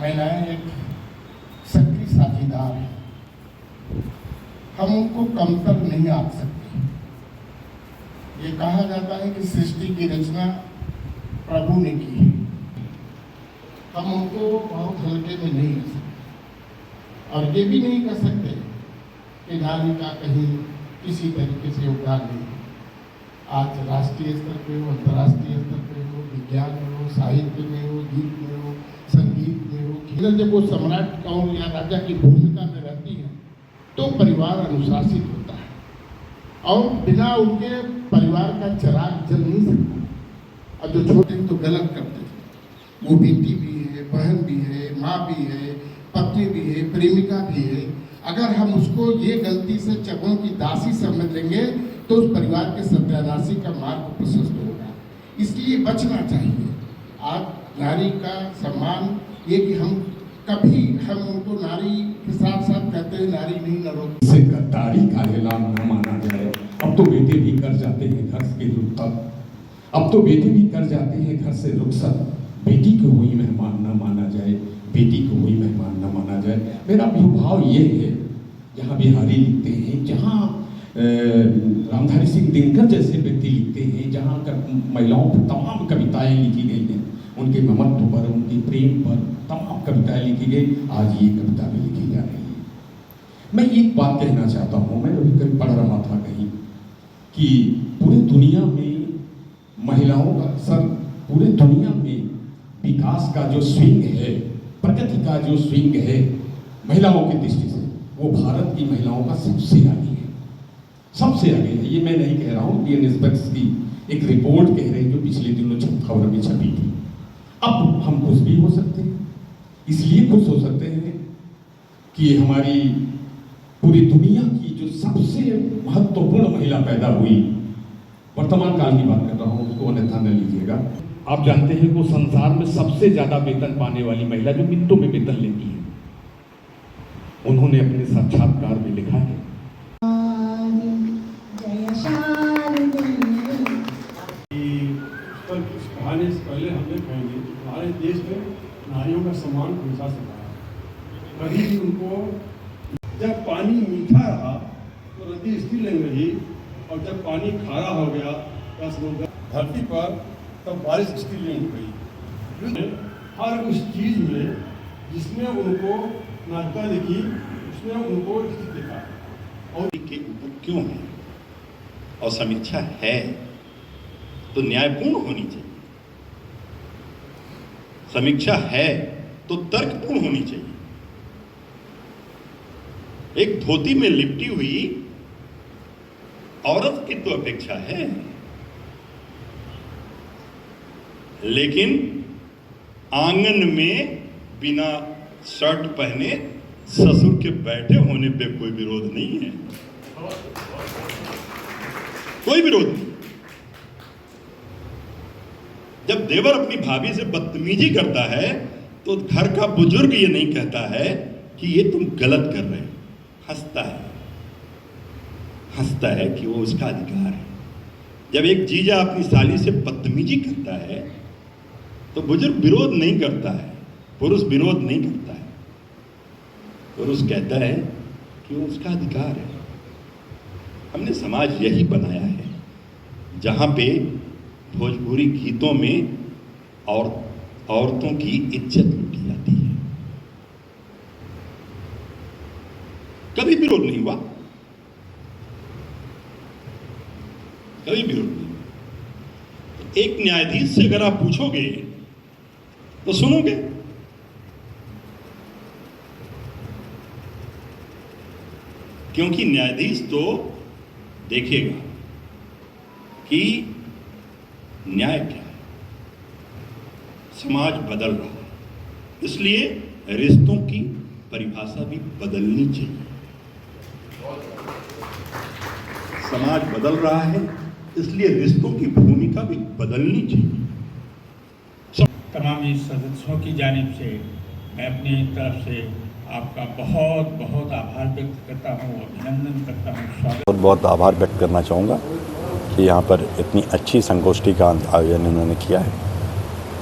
महिलाएं एक सक्रिय साझीदार है, हम उनको कमतर नहीं आंक सकते। ये कहा जाता है कि सृष्टि की रचना प्रभु ने की है, हम उनको बहुत हल्के में नहीं ले सकते और ये भी नहीं कर सकते कि नारी का कहीं किसी तरीके से योगदान नहीं। आज राष्ट्रीय स्तर पे हो, अंतर्राष्ट्रीय स्तर पे हो, विज्ञान में हो, साहित्य में हो, गीत में हो, संगीत में हो, खेल जब वो सम्राट का या राजा की भूमिका में रहती है तो परिवार अनुशासित होता है और बिना उनके परिवार का चिराग जल नहीं सकता। और जो छोटे तो गलत करते थे, वो बेटी भी है, बहन भी है, माँ भी है, पत्नी भी है, प्रेमिका भी है। अगर हम उसको ये गलती से चबों की दासी समझ लेंगे तो उस परिवार के सत्यानाशी का मार्ग प्रशस्त होगा। इसलिए बचना चाहिए। आज नारी का सम्मान ये कि हम उनको नारी के साथ साथ कहते हैं नारी नहीं नरो से गद्दारी का ऐलान न माना जाए। अब तो बेटे भी कर जाते हैं घर के रुखसत, अब तो बेटे भी कर जाते हैं घर से रुखसत। बेटी को वही मेहमान न माना जाए, बेटी को वही मेहमान न माना जाए। मेरा भाव ये है, जहाँ बिहारी लिखते हैं, जहाँ रामधारी सिंह दिनकर जैसे व्यक्ति लिखते हैं, जहाँ महिलाओं पर तमाम कविताएं लिखी गई हैं, उनके ममत्व पर, उनके प्रेम पर तमाम कविताएं लिखी गई, आज ये कविता भी लिखी जा रही है। मैं एक बात कहना चाहता हूँ, मैं अभी कभी पढ़ रहा था कहीं कि पूरी दुनिया में महिलाओं का सर, पूरे दुनिया में विकास का जो स्विंग है, प्रगति का जो स्विंग है महिलाओं की दृष्टि से, वो भारत की महिलाओं का सबसे आगे है, सबसे आगे है। ये मैं नहीं कह रहा हूँ, ये निष्पक्ष की एक रिपोर्ट कह रही है जो पिछले दिनों खबर में छपी थी। अब हम खुश भी हो सकते हैं, इसलिए खुश हो सकते हैं कि हमारी पूरी दुनिया की जो सबसे महत्वपूर्ण महिला पैदा हुई, वर्तमान काल की बात कर रहा हूँ, उसको अन्यथा न लीजिएगा। आप जानते हैं वो संसार में सबसे ज्यादा वेतन पाने वाली महिला जो मिनटों में वेतन लेती है, उन्होंने अपने साक्षात्कार में लिखा है, कहानी से पहले हमने कहेंगे हमारे देश में नारियों का सम्मान हमेशा से रहा है। कभी भी उनको जब पानी मीठा रहा तो नदी स्त्रीलिंग रही, और जब पानी खारा हो गया या समुद्र धरती पर, तब बारिश स्त्रीलिंग हो गई। हर उस चीज में जिसमें उनको नाटका लिखी, उसमें उनको स्थित लिखा। और के ऊपर क्यों है और समीक्षा है तो न्यायपूर्ण होनी चाहिए, समीक्षा है तो तर्कपूर्ण होनी चाहिए। एक धोती में लिपटी हुई औरत की तो अपेक्षा है, लेकिन आंगन में बिना शर्ट पहने ससुर के बैठे होने पे कोई विरोध नहीं है, कोई विरोध नहीं। जब देवर अपनी भाभी से बदतमीजी करता है तो घर का बुजुर्ग ये नहीं कहता है कि ये तुम गलत कर रहे हो, हंसता है कि वो उसका अधिकार है। जब एक जीजा अपनी साली से बदतमीजी करता है तो बुजुर्ग विरोध नहीं करता है, पुरुष विरोध नहीं करता है, पुरुष कहता है कि वो उसका अधिकार है। हमने समाज यही बनाया है जहां पे भोजपुरी गीतों में औरतों की इज्जत लूटी जाती है। कभी विरोध नहीं हुआ, कभी विरोध नहीं। तो एक न्यायाधीश से अगर आप पूछोगे तो सुनोगे, क्योंकि न्यायाधीश तो देखेगा कि न्याय क्या है। समाज बदल रहा है, इसलिए रिश्तों की परिभाषा भी बदलनी चाहिए। समाज बदल रहा है, इसलिए रिश्तों की भूमिका भी बदलनी चाहिए। तमाम सदस्यों की जानिब से मैं अपनी तरफ से आपका बहुत बहुत आभार व्यक्त करता हूँ, अभिनंदन करता हूँ, स्वागत। बहुत आभार व्यक्त करना चाहूँगा कि यहाँ पर इतनी अच्छी संगोष्ठी का आयोजन इन्होंने किया है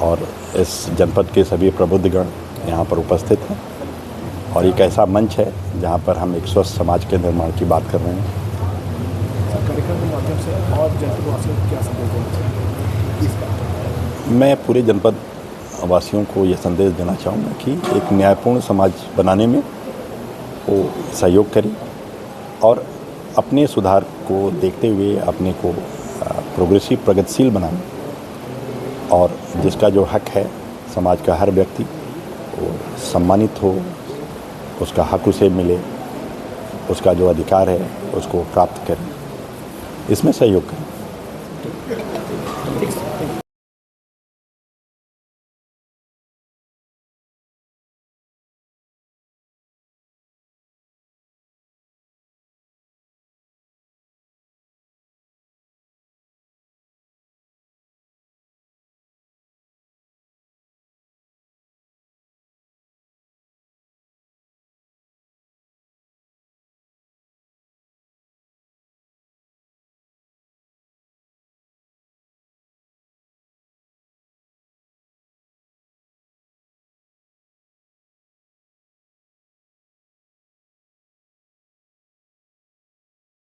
और इस जनपद के सभी प्रबुद्धगण यहाँ पर उपस्थित हैं और एक ऐसा मंच है जहाँ पर हम एक स्वस्थ समाज के निर्माण की बात कर रहे हैं। कार्यक्रम के माध्यम से और जनपद वासियों को क्या संदेश देना चाहिए किस बात? मैं पूरे जनपद वासियों को ये संदेश देना चाहूँगा कि एक न्यायपूर्ण समाज बनाने में वो सहयोग करें और अपने सुधार को देखते हुए अपने को प्रोग्रेसिव प्रगतिशील बनाएं और जिसका जो हक है समाज का हर व्यक्ति वो सम्मानित हो, उसका हक उसे मिले, उसका जो अधिकार है उसको प्राप्त करें, इसमें सहयोग करें।